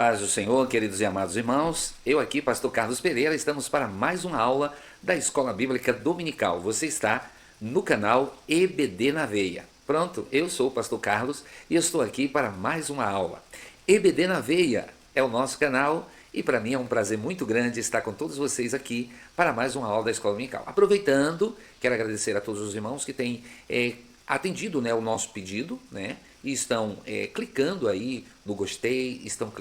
Paz do Senhor, queridos e amados irmãos, eu aqui, pastor Carlos Pereira, estamos para mais uma aula da Escola Bíblica Dominical. Você está no canal EBD na Veia. Pronto, eu sou o pastor Carlos e eu estou aqui para mais uma aula. EBD na Veia é o nosso canal e para mim é um prazer muito grande estar com todos vocês aqui para mais uma aula da Escola Dominical. Aproveitando, quero agradecer a todos os irmãos que têm atendido, né, o nosso pedido, né, e estão clicando aí no gostei, estão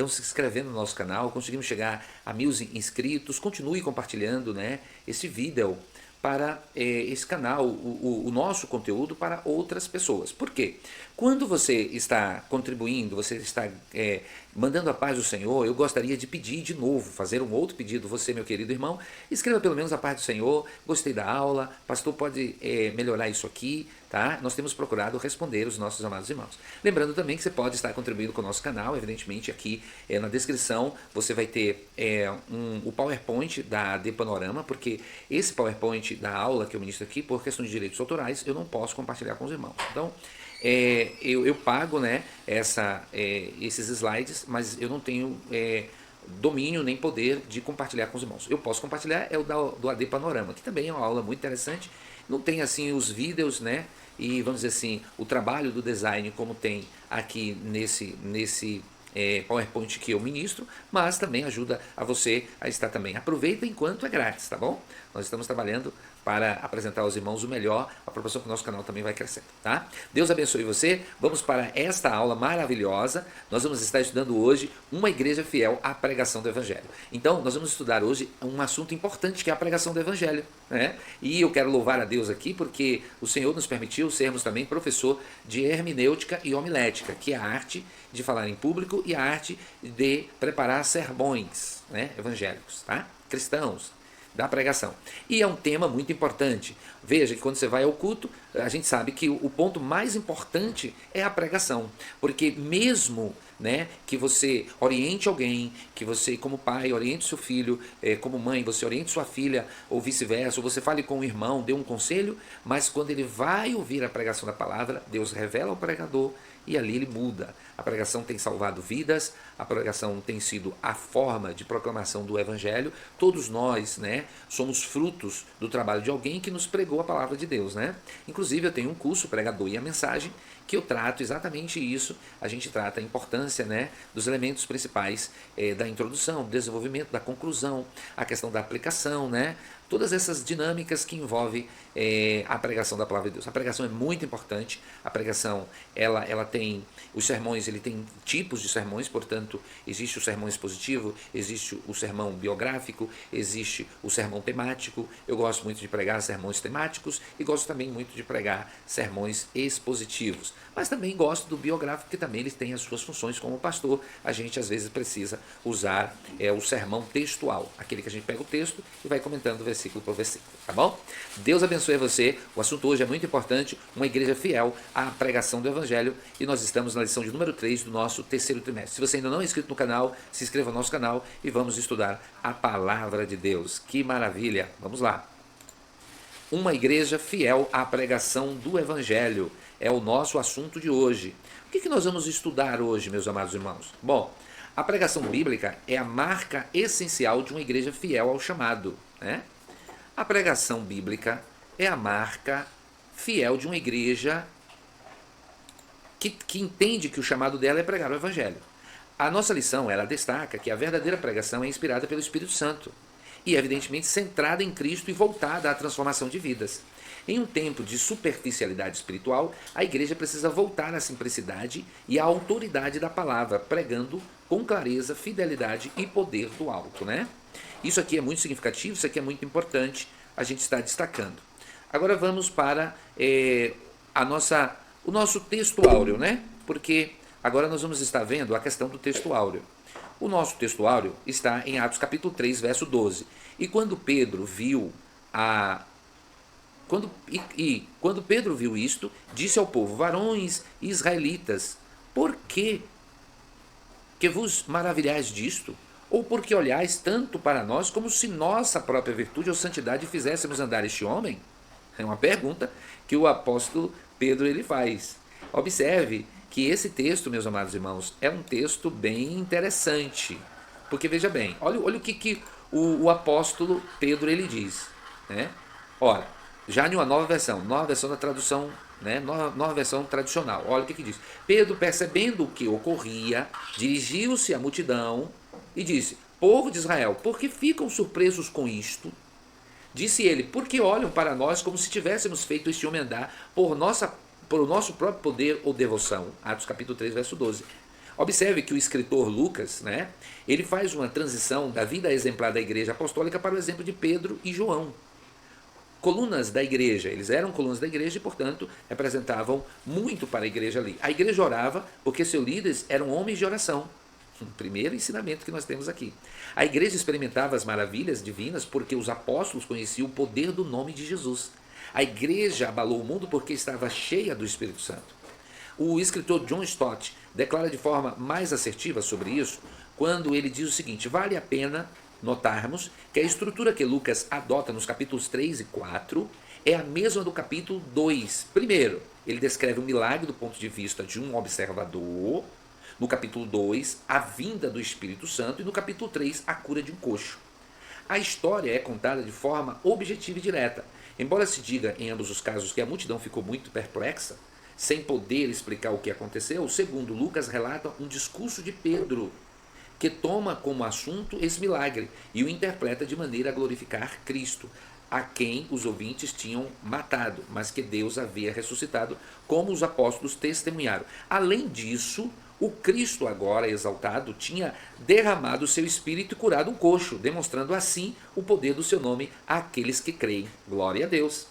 se inscrevendo no nosso canal, conseguimos chegar a 1000 inscritos. Continue compartilhando, né, esse vídeo para esse canal, o nosso conteúdo para outras pessoas. Por quê? Quando você está contribuindo, você está mandando a paz do Senhor, eu gostaria de pedir de novo, fazer um outro pedido. Você, meu querido irmão, escreva pelo menos a paz do Senhor, gostei da aula, pastor pode melhorar isso aqui, tá? Nós temos procurado responder os nossos amados irmãos. Lembrando também que você pode estar contribuindo com o nosso canal, evidentemente aqui na descrição você vai ter o PowerPoint da AD Panorama, porque esse PowerPoint da aula que eu ministro aqui, por questão de direitos autorais, eu não posso compartilhar com os irmãos. Então, eu pago, né, esses slides, mas eu não tenho domínio nem poder de compartilhar com os irmãos. Eu posso compartilhar do AD Panorama, que também é uma aula muito interessante. Não tem assim os vídeos, né, e vamos dizer assim, o trabalho do design como tem aqui nesse PowerPoint que eu ministro, mas também ajuda a você a estar também. Aproveita enquanto é grátis, tá bom? Nós estamos trabalhando para apresentar aos irmãos o melhor, a proporção que o nosso canal também vai crescendo, tá? Deus abençoe você. Vamos para esta aula maravilhosa. Nós vamos estar estudando hoje uma igreja fiel à pregação do Evangelho. Então, nós vamos estudar hoje um assunto importante que é a pregação do Evangelho, né? E eu quero louvar a Deus aqui porque o Senhor nos permitiu sermos também professor de hermenêutica e homilética, que é a arte de falar em público e a arte de preparar sermões, né, evangélicos, tá? Cristãos, da pregação. E é um tema muito importante. Veja que quando você vai ao culto, a gente sabe que o ponto mais importante é a pregação, porque mesmo, né, que você oriente alguém, que você como pai oriente seu filho, como mãe você oriente sua filha, ou vice-versa, ou você fale com o irmão, dê um conselho, mas quando ele vai ouvir a pregação da palavra, Deus revela ao pregador e ali ele muda. A pregação tem salvado vidas, a pregação tem sido a forma de proclamação do Evangelho. Todos nós, né, somos frutos do trabalho de alguém que nos pregou a palavra de Deus, né? Inclusive eu tenho um curso, Pregador e a Mensagem, que eu trato exatamente isso. A gente trata a importância, né, dos elementos principais da introdução, do desenvolvimento, da conclusão, a questão da aplicação, né? Todas essas dinâmicas que envolvem a pregação da palavra de Deus. A pregação é muito importante. A pregação, ela tem, os sermões, ele tem tipos de sermões, portanto, existe o sermão expositivo, existe o sermão biográfico, existe o sermão temático. Eu gosto muito de pregar sermões temáticos e gosto também muito de pregar sermões expositivos. Mas também gosto do biográfico, que também ele tem as suas funções como pastor. A gente às vezes precisa usar o sermão textual, aquele que a gente pega o texto e vai comentando versículo por versículo, tá bom? Deus abençoe você. O assunto hoje é muito importante, uma igreja fiel à pregação do Evangelho, e nós estamos na lição de número 3 do nosso terceiro trimestre. Se você ainda não é inscrito no canal, se inscreva no nosso canal e vamos estudar a palavra de Deus. Que maravilha! Vamos lá. Uma igreja fiel à pregação do Evangelho é o nosso assunto de hoje. O que nós vamos estudar hoje, meus amados irmãos? Bom, a pregação bíblica é a marca essencial de uma igreja fiel ao chamado, né? A pregação bíblica é a marca fiel de uma igreja que entende que o chamado dela é pregar o Evangelho. A nossa lição, ela destaca que a verdadeira pregação é inspirada pelo Espírito Santo e, evidentemente, centrada em Cristo e voltada à transformação de vidas. Em um tempo de superficialidade espiritual, a igreja precisa voltar à simplicidade e à autoridade da palavra, pregando com clareza, fidelidade e poder do alto, né? Isso aqui é muito significativo, isso aqui é muito importante, a gente está destacando. Agora vamos para o nosso texto áureo, né? Porque agora nós vamos estar vendo a questão do texto áureo. O nosso texto áureo está em Atos capítulo 3, verso 12. E quando Pedro viu quando Pedro viu isto, disse ao povo: varões israelitas, por que vos maravilhais disto? Ou porque olhais tanto para nós como se nossa própria virtude ou santidade fizéssemos andar este homem? É uma pergunta que o apóstolo Pedro ele faz. Observe que esse texto, meus amados irmãos, é um texto bem interessante. Porque veja bem, olha o que o apóstolo Pedro ele diz. Né? Ora, já em uma nova versão da tradução, né? Nova versão tradicional. Olha o que diz. Pedro, percebendo o que ocorria, dirigiu-se à multidão e disse: Povo de Israel, por que ficam surpresos com isto? Disse ele: Porque olham para nós como se tivéssemos feito este homem andar por o nosso próprio poder ou devoção. Atos capítulo 3, verso 12. Observe que o escritor Lucas, né, ele faz uma transição da vida exemplar da igreja apostólica para o exemplo de Pedro e João. Colunas da igreja, eles eram colunas da igreja e, portanto, representavam muito para a igreja ali. A igreja orava porque seus líderes eram homens de oração. Primeiro ensinamento que nós temos aqui. A igreja experimentava as maravilhas divinas porque os apóstolos conheciam o poder do nome de Jesus. A igreja abalou o mundo porque estava cheia do Espírito Santo. O escritor John Stott declara de forma mais assertiva sobre isso quando ele diz o seguinte: vale a pena notarmos que a estrutura que Lucas adota nos capítulos 3 e 4 é a mesma do capítulo 2. Primeiro, ele descreve o milagre do ponto de vista de um observador. No capítulo 2, a vinda do Espírito Santo. E no capítulo 3, a cura de um coxo. A história é contada de forma objetiva e direta. Embora se diga em ambos os casos que a multidão ficou muito perplexa, sem poder explicar o que aconteceu, segundo Lucas relata um discurso de Pedro, que toma como assunto esse milagre e o interpreta de maneira a glorificar Cristo, a quem os ouvintes tinham matado, mas que Deus havia ressuscitado, como os apóstolos testemunharam. Além disso, o Cristo agora exaltado tinha derramado o seu espírito e curado um coxo, demonstrando assim o poder do seu nome àqueles que creem. Glória a Deus.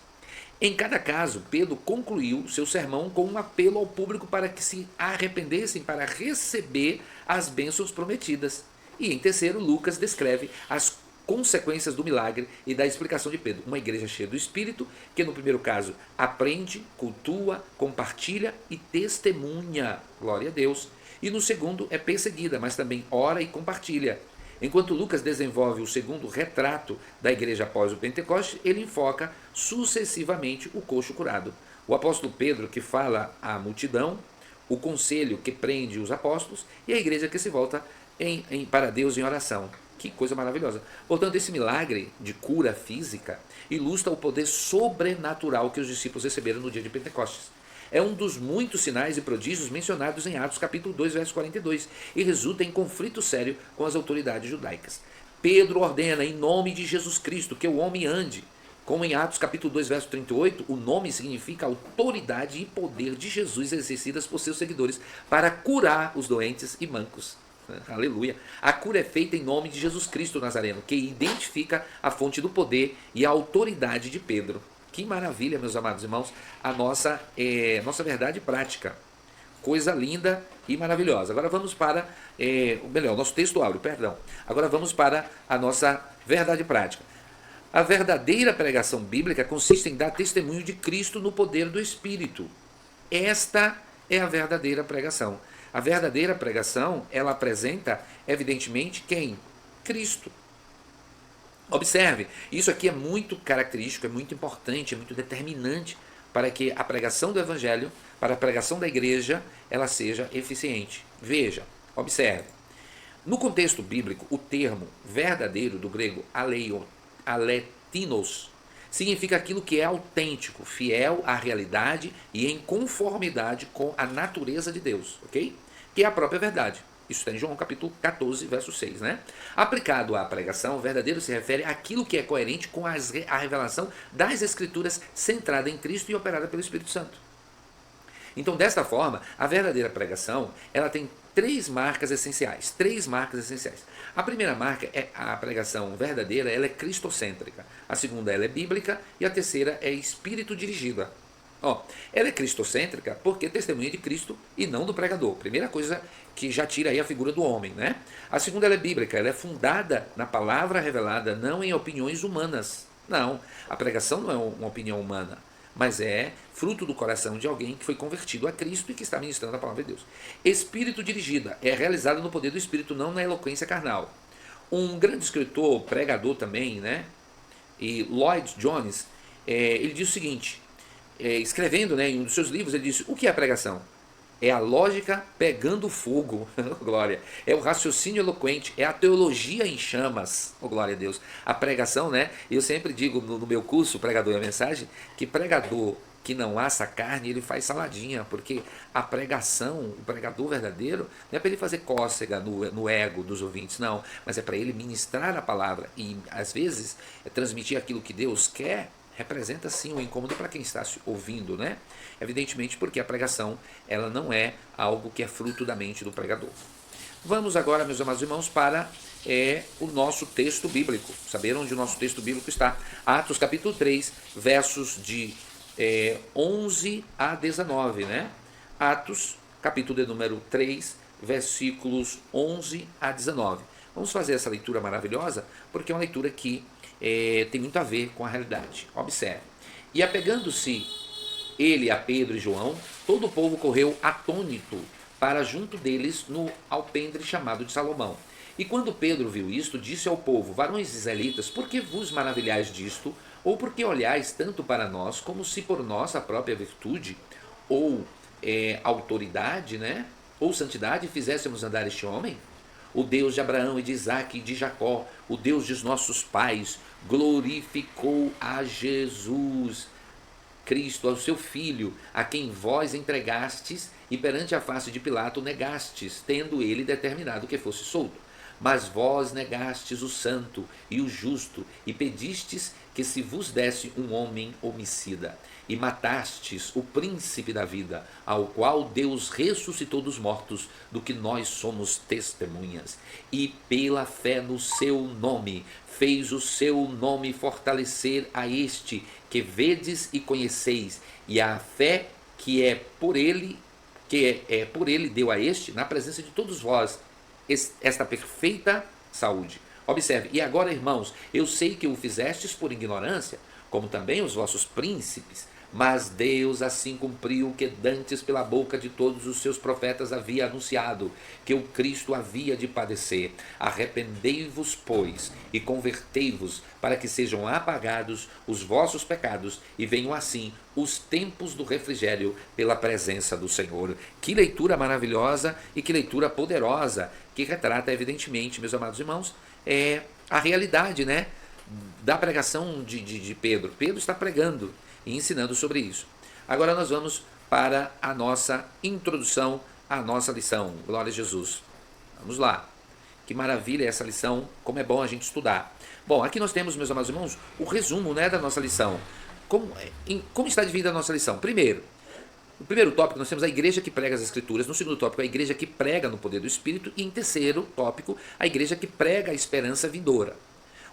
Em cada caso, Pedro concluiu seu sermão com um apelo ao público para que se arrependessem para receber as bênçãos prometidas. E em terceiro, Lucas descreve as consequências do milagre e da explicação de Pedro. Uma igreja cheia do Espírito, que no primeiro caso aprende, cultua, compartilha e testemunha. Glória a Deus. E no segundo é perseguida, mas também ora e compartilha. Enquanto Lucas desenvolve o segundo retrato da igreja após o Pentecoste, ele enfoca sucessivamente o coxo curado. O apóstolo Pedro, que fala à multidão, o conselho que prende os apóstolos e a igreja que se volta para Deus em oração. Que coisa maravilhosa. Portanto, esse milagre de cura física ilustra o poder sobrenatural que os discípulos receberam no dia de Pentecostes. É um dos muitos sinais e prodígios mencionados em Atos capítulo 2, verso 42, e resulta em conflito sério com as autoridades judaicas. Pedro ordena, em nome de Jesus Cristo, que o homem ande. Como em Atos capítulo 2, verso 38, o nome significa autoridade e poder de Jesus exercidas por seus seguidores para curar os doentes e mancos. Aleluia. A cura é feita em nome de Jesus Cristo Nazareno, que identifica a fonte do poder e a autoridade de Pedro. Que maravilha, meus amados irmãos, a nossa verdade prática. Coisa linda e maravilhosa. Agora vamos para, nosso texto áureo, perdão. Agora vamos para a nossa verdade prática. A verdadeira pregação bíblica consiste em dar testemunho de Cristo no poder do Espírito. Esta é a verdadeira pregação. A verdadeira pregação, ela apresenta, evidentemente, quem? Cristo. Observe, isso aqui é muito característico, é muito importante, é muito determinante para que a pregação do Evangelho, para a pregação da igreja, ela seja eficiente. Veja, observe. No contexto bíblico, o termo verdadeiro, do grego aletinos, significa aquilo que é autêntico, fiel à realidade e em conformidade com a natureza de Deus, ok? Que é a própria verdade. Isso está em João capítulo 14, verso 6, né? Aplicado à pregação, o verdadeiro se refere àquilo que é coerente com a revelação das Escrituras centrada em Cristo e operada pelo Espírito Santo. Então, desta forma, a verdadeira pregação, ela tem três marcas essenciais. A primeira marca é a pregação verdadeira, ela é cristocêntrica. A segunda, ela é bíblica. E a terceira é espírito dirigida. Ela é cristocêntrica porque testemunha de Cristo e não do pregador. Primeira coisa que já tira aí a figura do homem, né? A segunda, ela é bíblica. Ela é fundada na palavra revelada, não em opiniões humanas. Não, a pregação não é uma opinião humana, mas é fruto do coração de alguém que foi convertido a Cristo e que está ministrando a palavra de Deus. Espírito dirigida é realizada no poder do Espírito, não na eloquência carnal. Um grande escritor, pregador também, né? E Lloyd Jones, ele diz o seguinte, escrevendo, né, em um dos seus livros, ele disse: o que é a pregação? é a lógica pegando fogo, glória, é o raciocínio eloquente, é a teologia em chamas, glória a Deus. A pregação, né? Eu sempre digo no meu curso, Pregador e a Mensagem, que pregador que não assa carne, ele faz saladinha, porque a pregação, o pregador verdadeiro, não é para ele fazer cócega no ego dos ouvintes, não, mas é para ele ministrar a palavra e, às vezes, transmitir aquilo que Deus quer. Representa sim um incômodo para quem está ouvindo, né? Evidentemente porque a pregação ela não é algo que é fruto da mente do pregador. Vamos agora, meus amados irmãos, para o nosso texto bíblico. Saber onde o nosso texto bíblico está? Atos capítulo 3, versos de 11 a 19, né? Atos capítulo de número 3, versículos 11 a 19. Vamos fazer essa leitura maravilhosa, porque é uma leitura que tem muito a ver com a realidade. Observe. E apegando-se ele a Pedro e João, todo o povo correu atônito para junto deles no alpendre chamado de Salomão. E quando Pedro viu isto, disse ao povo: varões israelitas, por que vos maravilhais disto? Ou por que olhais tanto para nós, como se por nossa própria virtude, ou autoridade, né? Ou santidade, fizéssemos andar este homem? O Deus de Abraão e de Isaque e de Jacó, o Deus dos nossos pais, glorificou a Jesus Cristo, ao seu Filho, a quem vós entregastes e perante a face de Pilato negastes, tendo ele determinado que fosse solto. Mas vós negastes o santo e o justo, e pedistes que se vos desse um homem homicida, e matastes o príncipe da vida, ao qual Deus ressuscitou dos mortos, do que nós somos testemunhas. E pela fé no seu nome, fez o seu nome fortalecer a este, que vedes e conheceis, e a fé que é por ele, por ele deu a este, na presença de todos vós, esta perfeita saúde. Observe, e agora, irmãos, eu sei que o fizestes por ignorância, como também os vossos príncipes, mas Deus assim cumpriu o que dantes pela boca de todos os seus profetas havia anunciado, que o Cristo havia de padecer. Arrependei-vos, pois, e convertei-vos, para que sejam apagados os vossos pecados, e venham assim os tempos do refrigério pela presença do Senhor. Que leitura maravilhosa e que leitura poderosa, que retrata, evidentemente, meus amados irmãos, a realidade, né, da pregação de Pedro. Pedro está pregando e ensinando sobre isso. Agora nós vamos para a nossa introdução à nossa lição. Glória a Jesus. Vamos lá. Que maravilha essa lição, como é bom a gente estudar. Bom, aqui nós temos, meus amados irmãos, o resumo, né, da nossa lição. Como está dividida a nossa lição? Primeiro, no primeiro tópico nós temos a igreja que prega as escrituras, no segundo tópico a igreja que prega no poder do Espírito e em terceiro tópico a igreja que prega a esperança vindoura.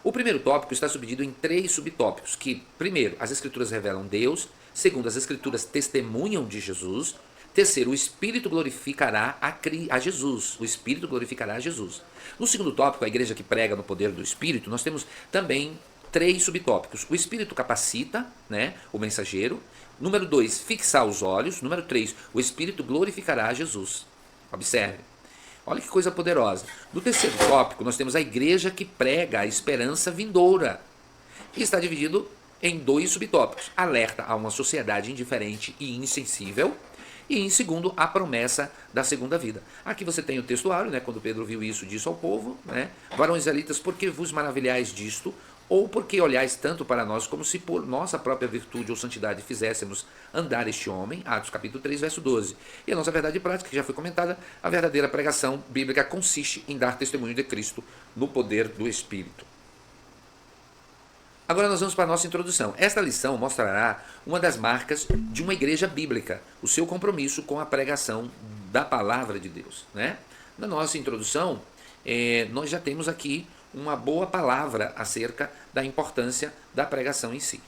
O primeiro tópico está subdividido em 3 subtópicos, que, primeiro, as escrituras revelam Deus, segundo, as escrituras testemunham de Jesus, terceiro, o Espírito glorificará a Jesus, o Espírito glorificará a Jesus. No segundo tópico, a igreja que prega no poder do Espírito, nós temos também 3 subtópicos. O Espírito capacita, né, o mensageiro. Número 2, fixar os olhos. Número 3, o Espírito glorificará a Jesus. Observe. Olha que coisa poderosa. No terceiro tópico, nós temos a igreja que prega a esperança vindoura. E está dividido em 2 subtópicos. Alerta a uma sociedade indiferente e insensível. E em segundo, a promessa da segunda vida. Aqui você tem o textuário, né, quando Pedro viu isso, disse ao povo, né, varões israelitas, por que vos maravilhais disto? Ou porque olhais tanto para nós, como se por nossa própria virtude ou santidade fizéssemos andar este homem? Atos capítulo 3, verso 12. E a nossa verdade prática, que já foi comentada, a verdadeira pregação bíblica consiste em dar testemunho de Cristo no poder do Espírito. Agora nós vamos para a nossa introdução. Esta lição mostrará uma das marcas de uma igreja bíblica, o seu compromisso com a pregação da palavra de Deus, né? Na nossa introdução, nós já temos aqui uma boa palavra acerca da importância da pregação em si.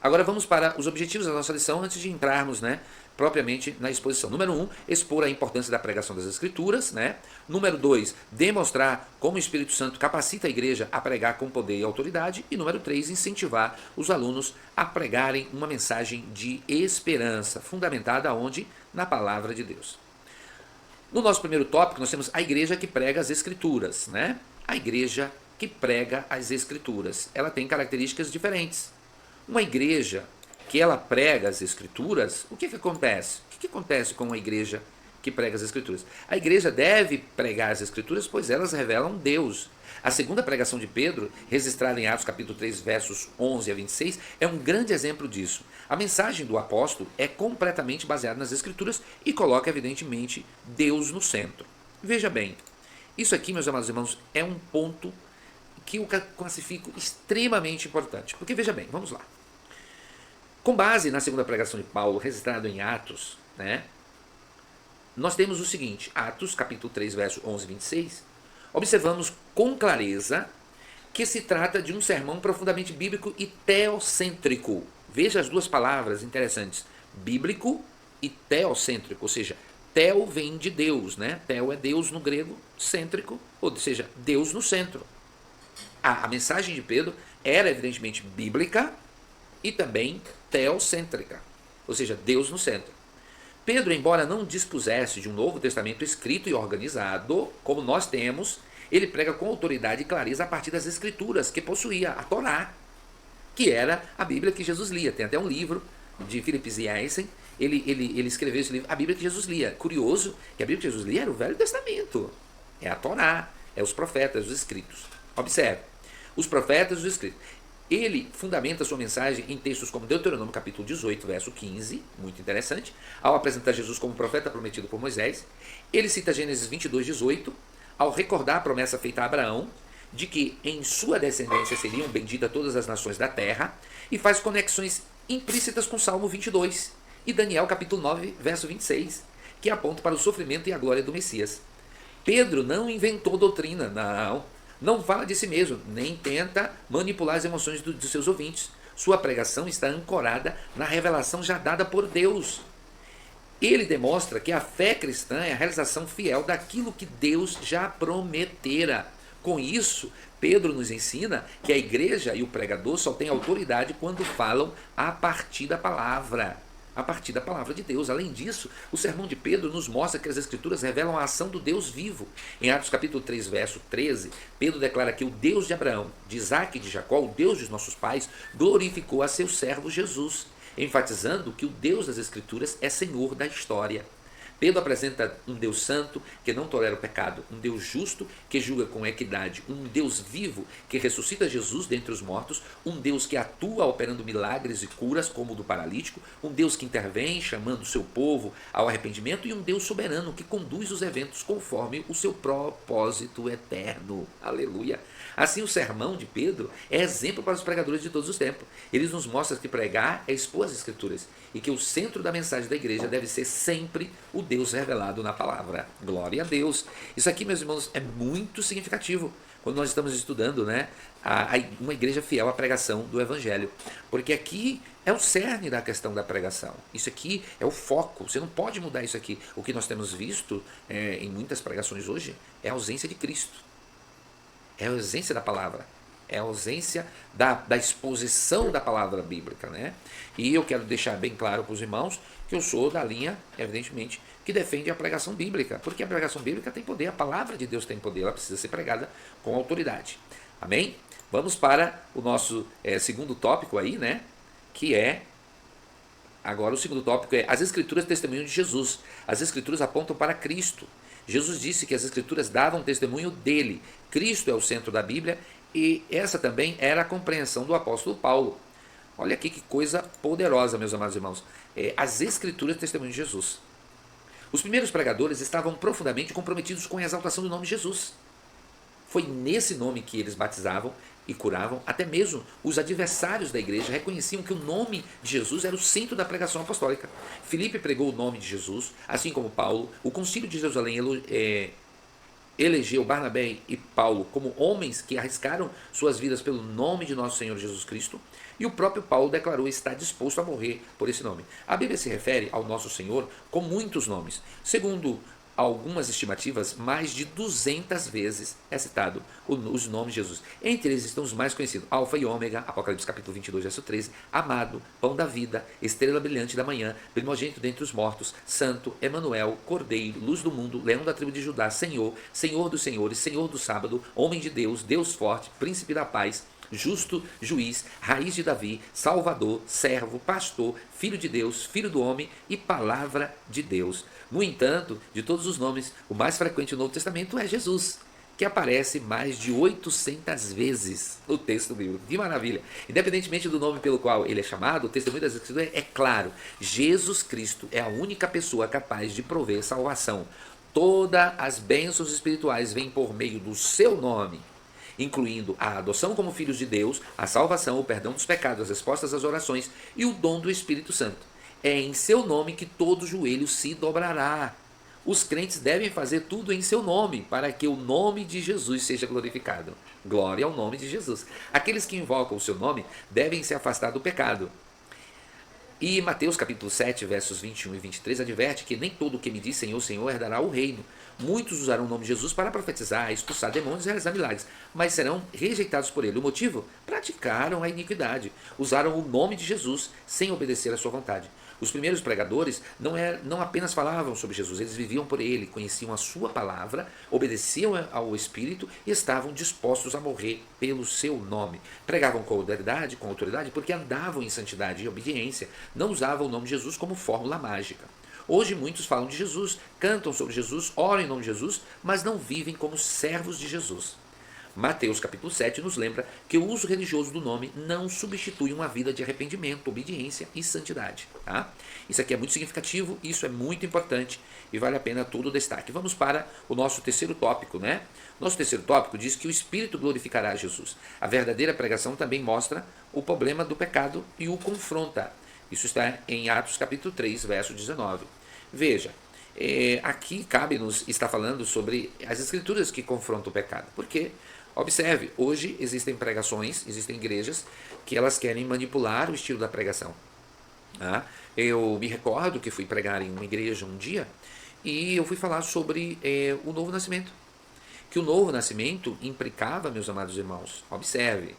Agora vamos para os objetivos da nossa lição antes de entrarmos, né, propriamente na exposição. Número 1, expor a importância da pregação das Escrituras, né? Número 2, demonstrar como o Espírito Santo capacita a igreja a pregar com poder e autoridade. E número 3, incentivar os alunos a pregarem uma mensagem de esperança, fundamentada onde? Na palavra de Deus. No nosso primeiro tópico, nós temos a igreja que prega as Escrituras, né? A igreja que prega as Escrituras. Ela tem características diferentes. Uma igreja que ela prega as Escrituras, o que acontece? O que acontece com uma igreja que prega as Escrituras. A igreja deve pregar as Escrituras, pois elas revelam Deus. A segunda pregação de Pedro, registrada em Atos capítulo 3, versos 11 a 26, é um grande exemplo disso. A mensagem do apóstolo é completamente baseada nas Escrituras e coloca, evidentemente, Deus no centro. Veja bem, isso aqui, meus amados irmãos, é um ponto que eu classifico extremamente importante. Porque, veja bem, vamos lá. Com base na segunda pregação de Paulo, registrado em Atos, né, nós temos o seguinte, Atos capítulo 3, verso 11 e 26, observamos com clareza que se trata de um sermão profundamente bíblico e teocêntrico. Veja as duas palavras interessantes, bíblico e teocêntrico, ou seja, teo vem de Deus, né? Teo é Deus no grego, cêntrico, ou seja, Deus no centro. A mensagem de Pedro era evidentemente bíblica e também teocêntrica, ou seja, Deus no centro. Pedro, embora não dispusesse de um Novo Testamento escrito e organizado, como nós temos, ele prega com autoridade e clareza a partir das Escrituras que possuía, a Torá, que era a Bíblia que Jesus lia. Tem até um livro de Philip Yancey, ele escreveu esse livro, a Bíblia que Jesus lia. Curioso que a Bíblia que Jesus lia era o Velho Testamento, é a Torá, é os profetas, os escritos. Observe, os profetas e os escritos. Ele fundamenta sua mensagem em textos como Deuteronômio capítulo 18, verso 15, muito interessante, ao apresentar Jesus como profeta prometido por Moisés. Ele cita Gênesis 22, 18, ao recordar a promessa feita a Abraão, de que em sua descendência seriam benditas todas as nações da terra, e faz conexões implícitas com Salmo 22 e Daniel capítulo 9, verso 26, que apontam para o sofrimento e a glória do Messias. Pedro não inventou doutrina, não fala de si mesmo, nem tenta manipular as emoções dos seus ouvintes. Sua pregação está ancorada na revelação já dada por Deus. Ele demonstra que a fé cristã é a realização fiel daquilo que Deus já prometera. Com isso, Pedro nos ensina que a igreja e o pregador só têm autoridade quando falam a partir da palavra. A partir da palavra de Deus. Além disso, o sermão de Pedro nos mostra que as Escrituras revelam a ação do Deus vivo. Em Atos capítulo 3, verso 13, Pedro declara que o Deus de Abraão, de Isaac e de Jacó, o Deus dos nossos pais, glorificou a seu servo Jesus, enfatizando que o Deus das Escrituras é Senhor da história. Pedro apresenta um Deus santo que não tolera o pecado, um Deus justo que julga com equidade, um Deus vivo que ressuscita Jesus dentre os mortos, um Deus que atua operando milagres e curas como o do paralítico, um Deus que intervém chamando o seu povo ao arrependimento e um Deus soberano que conduz os eventos conforme o seu propósito eterno. Aleluia! Assim, o sermão de Pedro é exemplo para os pregadores de todos os tempos. Ele nos mostra que pregar é expor as Escrituras e que o centro da mensagem da igreja deve ser sempre o Deus revelado na palavra. Glória a Deus. Isso aqui, meus irmãos, é muito significativo quando nós estamos estudando, né, uma igreja fiel à pregação do Evangelho. Porque aqui é o cerne da questão da pregação. Isso aqui é o foco. Você não pode mudar isso aqui. O que nós temos visto em muitas pregações hoje é a ausência de Cristo. É a ausência da palavra. É a ausência da exposição da palavra bíblica, né? E eu quero deixar bem claro para os irmãos que eu sou da linha, evidentemente, que defende a pregação bíblica, porque a pregação bíblica tem poder, a palavra de Deus tem poder, ela precisa ser pregada com autoridade. Amém? Vamos para o nosso segundo tópico aí, né? Que é, agora o segundo tópico é as Escrituras testemunham de Jesus. As Escrituras apontam para Cristo. Jesus disse que as Escrituras davam testemunho dele. Cristo é o centro da Bíblia e essa também era a compreensão do apóstolo Paulo. Olha aqui que coisa poderosa, meus amados irmãos. As Escrituras testemunham de Jesus. Os primeiros pregadores estavam profundamente comprometidos com a exaltação do nome de Jesus. Foi nesse nome que eles batizavam e curavam. Até mesmo os adversários da igreja reconheciam que o nome de Jesus era o centro da pregação apostólica. Filipe pregou o nome de Jesus, assim como Paulo. O concílio de Jerusalém elegeu Barnabé e Paulo como homens que arriscaram suas vidas pelo nome de nosso Senhor Jesus Cristo, e o próprio Paulo declarou estar disposto a morrer por esse nome. A Bíblia se refere ao nosso Senhor com muitos nomes. Segundo algumas estimativas, mais de 200 vezes é citado os nomes de Jesus. Entre eles estão os mais conhecidos: Alfa e Ômega, Apocalipse capítulo 22, verso 13, Amado, Pão da Vida, Estrela Brilhante da Manhã, Primogênito dentre os mortos, Santo, Emanuel, Cordeiro, Luz do Mundo, Leão da tribo de Judá, Senhor, Senhor dos senhores, Senhor do sábado, Homem de Deus, Deus forte, Príncipe da paz, Justo, Juiz, Raiz de Davi, Salvador, Servo, Pastor, Filho de Deus, Filho do homem e Palavra de Deus. No entanto, de todos os nomes, o mais frequente no Novo Testamento é Jesus, que aparece mais de 800 vezes no texto bíblico. Que maravilha! Independentemente do nome pelo qual ele é chamado, o testemunho das Escrituras é claro. Jesus Cristo é a única pessoa capaz de prover salvação. Todas as bênçãos espirituais vêm por meio do seu nome, incluindo a adoção como filhos de Deus, a salvação, o perdão dos pecados, as respostas às orações e o dom do Espírito Santo. É em seu nome que todo joelho se dobrará. Os crentes devem fazer tudo em seu nome, para que o nome de Jesus seja glorificado. Glória ao nome de Jesus. Aqueles que invocam o seu nome devem se afastar do pecado. E Mateus capítulo 7, versos 21 e 23 adverte que nem todo o que me diz Senhor, Senhor herdará o reino. Muitos usarão o nome de Jesus para profetizar, expulsar demônios e realizar milagres, mas serão rejeitados por ele. O motivo? Praticaram a iniquidade. Usaram o nome de Jesus sem obedecer à sua vontade. Os primeiros pregadores não apenas falavam sobre Jesus, eles viviam por ele, conheciam a sua palavra, obedeciam ao Espírito e estavam dispostos a morrer pelo seu nome. Pregavam com autoridade, porque andavam em santidade e obediência, não usavam o nome de Jesus como fórmula mágica. Hoje muitos falam de Jesus, cantam sobre Jesus, oram em nome de Jesus, mas não vivem como servos de Jesus. Mateus capítulo 7 nos lembra que o uso religioso do nome não substitui uma vida de arrependimento, obediência e santidade. Tá? Isso aqui é muito significativo, isso é muito importante e vale a pena todo o destaque. Vamos para o nosso terceiro tópico, né? Nosso terceiro tópico diz que o Espírito glorificará Jesus. A verdadeira pregação também mostra o problema do pecado e o confronta. Isso está em Atos capítulo 3, verso 19. Veja, aqui cabe-nos estar falando sobre as escrituras que confrontam o pecado. Por quê? Observe, hoje existem pregações, existem igrejas que elas querem manipular o estilo da pregação. Tá? Eu me recordo que fui pregar em uma igreja um dia e eu fui falar sobre o novo nascimento. Que o novo nascimento implicava, meus amados irmãos, observe,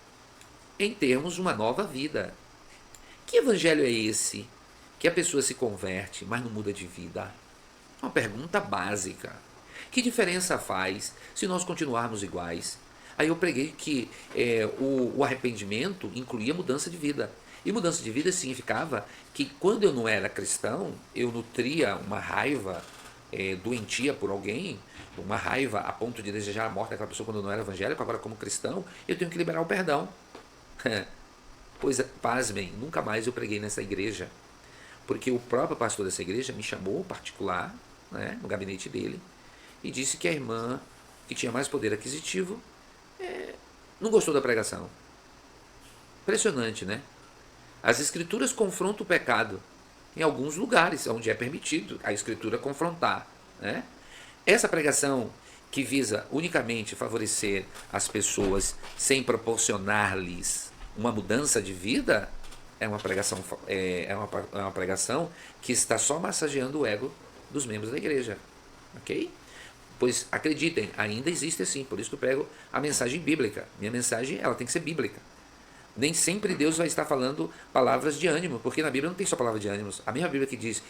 em termos uma nova vida. Que evangelho é esse que a pessoa se converte, mas não muda de vida? Uma pergunta básica. Que diferença faz se nós continuarmos iguais? Aí eu preguei que o arrependimento incluía mudança de vida. E mudança de vida significava que quando eu não era cristão, eu nutria uma raiva doentia por alguém, uma raiva a ponto de desejar a morte daquela pessoa quando eu não era evangélico, agora como cristão, eu tenho que liberar o perdão. Pois, pasmem, nunca mais eu preguei nessa igreja. Porque o próprio pastor dessa igreja me chamou particular, né, no gabinete dele, e disse que a irmã, que tinha mais poder aquisitivo, não gostou da pregação. Impressionante, né? As escrituras confrontam o pecado em alguns lugares onde é permitido a escritura confrontar, né? Essa pregação que visa unicamente favorecer as pessoas sem proporcionar-lhes uma mudança de vida é uma pregação que está só massageando o ego dos membros da igreja, ok? Pois acreditem, ainda existe assim, por isso que eu prego a mensagem bíblica. Minha mensagem ela tem que ser bíblica. Nem sempre Deus vai estar falando palavras de ânimo, porque na Bíblia não tem só palavra de ânimos. A mesma Bíblia que diz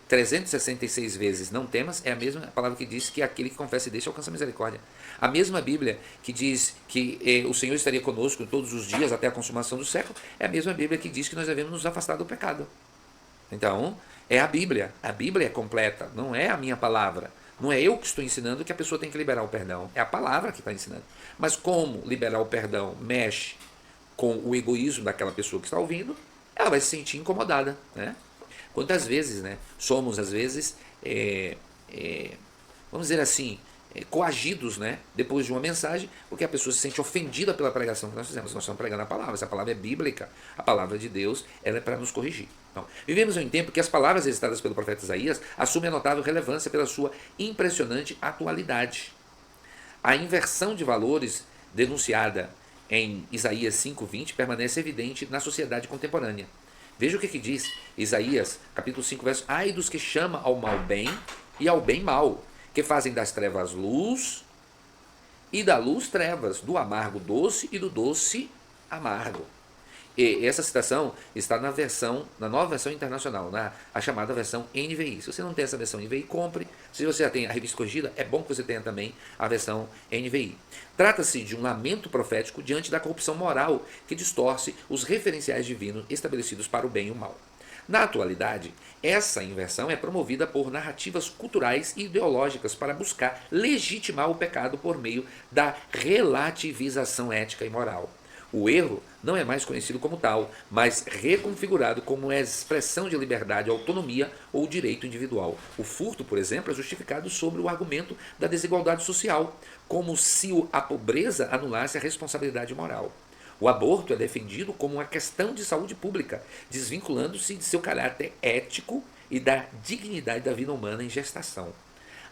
366 vezes não temas, é a mesma palavra que diz que aquele que confessa e deixa alcança a misericórdia. A mesma Bíblia que diz que o Senhor estaria conosco todos os dias até a consumação do século, é a mesma Bíblia que diz que nós devemos nos afastar do pecado. Então, é a Bíblia é completa, não é a minha palavra. Não é eu que estou ensinando que a pessoa tem que liberar o perdão, é a palavra que está ensinando. Mas como liberar o perdão mexe com o egoísmo daquela pessoa que está ouvindo, ela vai se sentir incomodada, né? Quantas vezes, né, somos, às vezes, vamos dizer assim, coagidos, né, depois de uma mensagem, porque a pessoa se sente ofendida pela pregação que nós fizemos. Nós estamos pregando a palavra, essa palavra é bíblica, a palavra de Deus, ela é para nos corrigir. Então, vivemos em um tempo que as palavras registradas pelo profeta Isaías assumem a notável relevância pela sua impressionante atualidade. A inversão de valores denunciada em Isaías 5:20 permanece evidente na sociedade contemporânea. Veja o que diz Isaías, capítulo 5, verso: ai dos que chamam ao mal bem e ao bem mal, que fazem das trevas luz e da luz trevas, do amargo doce e do doce amargo. E essa citação está na nova versão internacional, a chamada versão NVI. Se você não tem essa versão NVI, compre. Se você já tem a revista corrigida, é bom que você tenha também a versão NVI. Trata-se de um lamento profético diante da corrupção moral que distorce os referenciais divinos estabelecidos para o bem e o mal. Na atualidade, essa inversão é promovida por narrativas culturais e ideológicas para buscar legitimar o pecado por meio da relativização ética e moral. O erro não é mais conhecido como tal, mas reconfigurado como uma expressão de liberdade, autonomia ou direito individual. O furto, por exemplo, é justificado sobre o argumento da desigualdade social, como se a pobreza anulasse a responsabilidade moral. O aborto é defendido como uma questão de saúde pública, desvinculando-se de seu caráter ético e da dignidade da vida humana em gestação.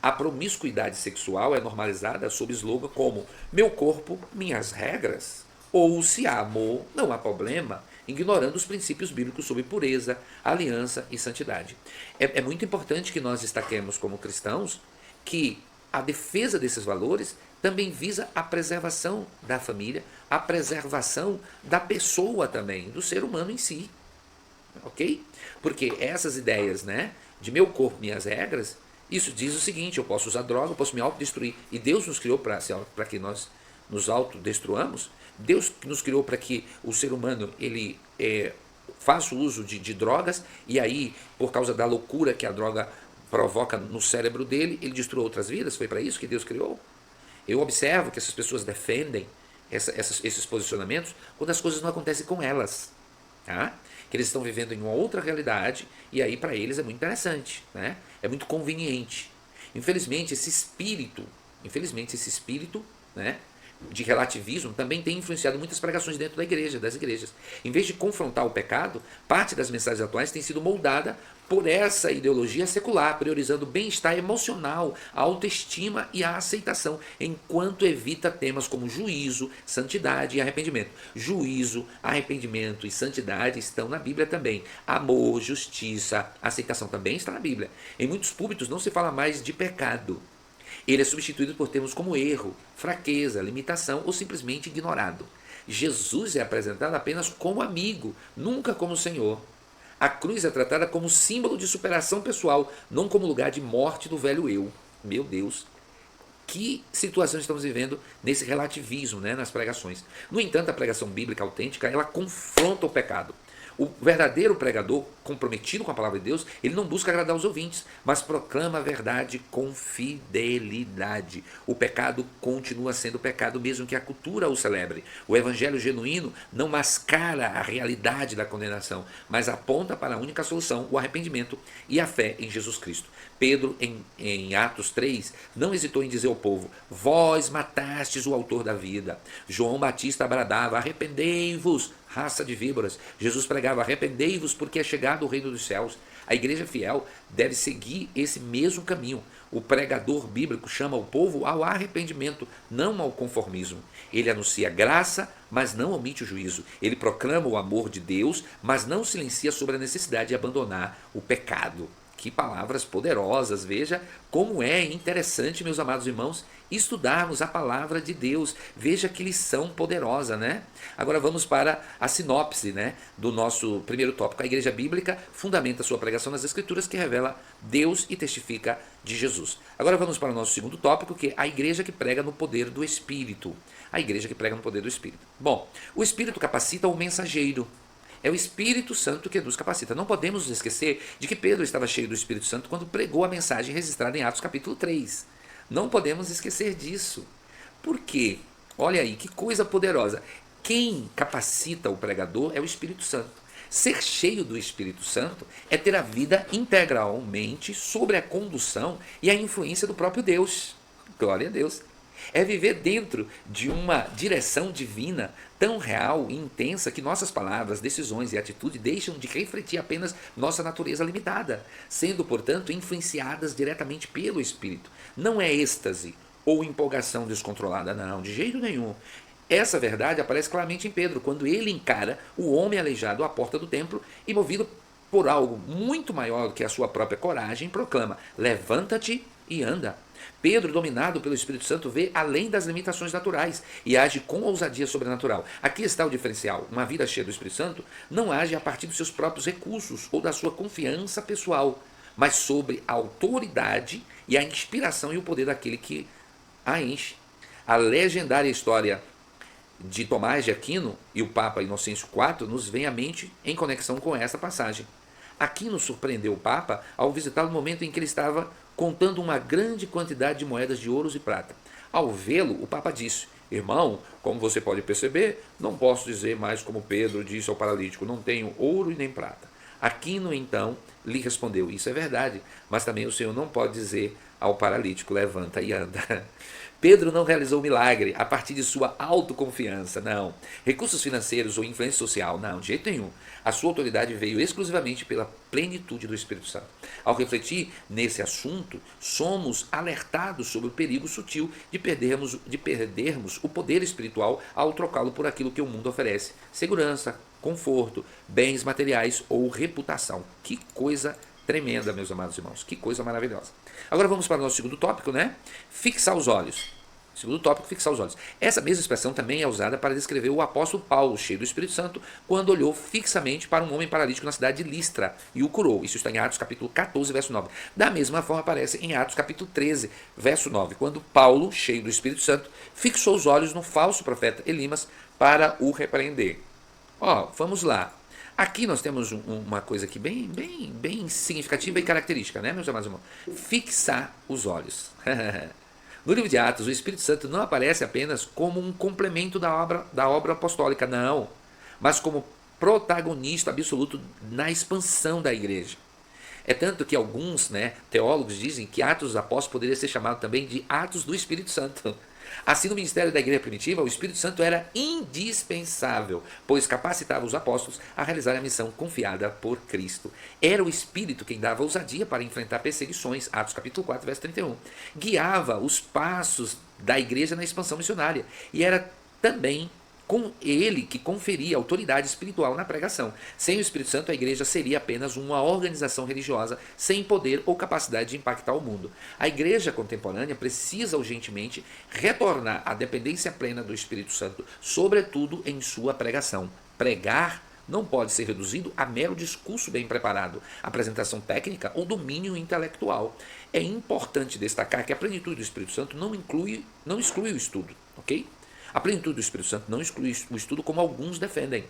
A promiscuidade sexual é normalizada sob slogan como meu corpo, minhas regras, ou se há amor, não há problema, ignorando os princípios bíblicos sobre pureza, aliança e santidade. É muito importante que nós destaquemos como cristãos que a defesa desses valores também visa a preservação da família, a preservação da pessoa também, do ser humano em si, ok? Porque essas ideias, né, de meu corpo, minhas regras, isso diz o seguinte: eu posso usar droga, eu posso me autodestruir, e Deus nos criou para que nós nos autodestruamos. Deus nos criou para que o ser humano ele faça uso de drogas, e aí, por causa da loucura que a droga provoca no cérebro dele, ele destrua outras vidas. Foi para isso que Deus criou? Eu observo que essas pessoas defendem esses posicionamentos quando as coisas não acontecem com elas, tá? Que eles estão vivendo em uma outra realidade, e aí para eles é muito interessante, né? É muito conveniente. Infelizmente esse espírito, né, de relativismo também tem influenciado muitas pregações dentro das igrejas. Em vez de confrontar o pecado, parte das mensagens atuais tem sido moldada por essa ideologia secular, priorizando o bem-estar emocional, a autoestima e a aceitação, enquanto evita temas como juízo, santidade e arrependimento. Juízo, arrependimento e santidade estão na Bíblia também. Amor, justiça, aceitação também está na Bíblia. Em muitos púlpitos não se fala mais de pecado. Ele é substituído por termos como erro, fraqueza, limitação ou simplesmente ignorado. Jesus é apresentado apenas como amigo, nunca como Senhor. A cruz é tratada como símbolo de superação pessoal, não como lugar de morte do velho eu. Meu Deus, que situação estamos vivendo nesse relativismo, né, nas pregações. No entanto, a pregação bíblica autêntica, ela confronta o pecado. O verdadeiro pregador, comprometido com a palavra de Deus, ele não busca agradar os ouvintes, mas proclama a verdade com fidelidade. O pecado continua sendo pecado, mesmo que a cultura o celebre. O evangelho genuíno não mascara a realidade da condenação, mas aponta para a única solução, o arrependimento e a fé em Jesus Cristo. Pedro, em Atos 3, não hesitou em dizer ao povo: vós matastes o autor da vida. João Batista bradava: arrependei-vos, raça de víboras. Jesus pregava: arrependei-vos, porque é chegado o reino dos céus. A igreja fiel deve seguir esse mesmo caminho. O pregador bíblico chama o povo ao arrependimento, não ao conformismo. Ele anuncia graça, mas não omite o juízo. Ele proclama o amor de Deus, mas não silencia sobre a necessidade de abandonar o pecado. Que palavras poderosas! Veja como é interessante, meus amados irmãos, estudarmos a palavra de Deus. Veja que lição poderosa, né? Agora vamos para a sinopse, né, do nosso primeiro tópico. A igreja bíblica fundamenta sua pregação nas escrituras, que revela Deus e testifica de Jesus. Agora vamos para o nosso segundo tópico, que é a igreja que prega no poder do Espírito. A igreja que prega no poder do Espírito. Bom, o Espírito capacita o mensageiro. É o Espírito Santo que nos capacita. Não podemos nos esquecer de que Pedro estava cheio do Espírito Santo quando pregou a mensagem registrada em Atos capítulo 3. Não podemos esquecer disso. Por quê? Olha aí, que coisa poderosa. Quem capacita o pregador é o Espírito Santo. Ser cheio do Espírito Santo é ter a vida integralmente sobre a condução e a influência do próprio Deus. Glória a Deus. É viver dentro de uma direção divina tão real e intensa que nossas palavras, decisões e atitude deixam de refletir apenas nossa natureza limitada, sendo, portanto, influenciadas diretamente pelo Espírito. Não é êxtase ou empolgação descontrolada, não, de jeito nenhum. Essa verdade aparece claramente em Pedro, quando ele encara o homem aleijado à porta do templo e, movido por algo muito maior do que a sua própria coragem, proclama: levanta-te e anda. Pedro, dominado pelo Espírito Santo, vê além das limitações naturais e age com ousadia sobrenatural. Aqui está o diferencial. Uma vida cheia do Espírito Santo não age a partir dos seus próprios recursos ou da sua confiança pessoal, mas sobre a autoridade e a inspiração e o poder daquele que a enche. A legendária história de Tomás de Aquino e o Papa Inocêncio IV nos vem à mente em conexão com essa passagem. Aquino surpreendeu o Papa ao visitá-lo no momento em que ele estava contando uma grande quantidade de moedas de ouro e prata. Ao vê-lo, o Papa disse: irmão, como você pode perceber, não posso dizer mais como Pedro disse ao paralítico: não tenho ouro e nem prata. Aquino então lhe respondeu: isso é verdade, mas também o Senhor não pode dizer ao paralítico: levanta e anda. Pedro não realizou o milagre a partir de sua autoconfiança, não. Recursos financeiros ou influência social, não, de jeito nenhum. A sua autoridade veio exclusivamente pela plenitude do Espírito Santo. Ao refletir nesse assunto, somos alertados sobre o perigo sutil de perdermos o poder espiritual ao trocá-lo por aquilo que o mundo oferece: segurança, conforto, bens materiais ou reputação. Que coisa tremenda, meus amados irmãos, que coisa maravilhosa. Agora vamos para o nosso segundo tópico, né? Fixar os olhos. Segundo tópico, fixar os olhos. Essa mesma expressão também é usada para descrever o apóstolo Paulo, cheio do Espírito Santo, quando olhou fixamente para um homem paralítico na cidade de Listra e o curou. Isso está em Atos capítulo 14, verso 9. Da mesma forma aparece em Atos capítulo 13, verso 9, quando Paulo, cheio do Espírito Santo, fixou os olhos no falso profeta Elimas para o repreender. Vamos lá. Aqui nós temos uma coisa aqui bem significativa e característica, né, meus amados irmãos? Fixar os olhos. No livro de Atos, o Espírito Santo não aparece apenas como um complemento da obra apostólica, não, mas como protagonista absoluto na expansão da igreja. É tanto que alguns, teólogos dizem que Atos dos Apóstolos poderia ser chamado também de Atos do Espírito Santo. Assim, no ministério da igreja primitiva, o Espírito Santo era indispensável, pois capacitava os apóstolos a realizar a missão confiada por Cristo. Era o Espírito quem dava ousadia para enfrentar perseguições, Atos capítulo 4, verso 31. Guiava os passos da igreja na expansão missionária e era também com ele que conferia autoridade espiritual na pregação. Sem o Espírito Santo, a igreja seria apenas uma organização religiosa sem poder ou capacidade de impactar o mundo. A igreja contemporânea precisa urgentemente retornar à dependência plena do Espírito Santo, sobretudo em sua pregação. Pregar não pode ser reduzido a mero discurso bem preparado, apresentação técnica ou domínio intelectual. É importante destacar que a plenitude do Espírito Santo não exclui o estudo, ok? A plenitude do Espírito Santo não exclui o estudo como alguns defendem.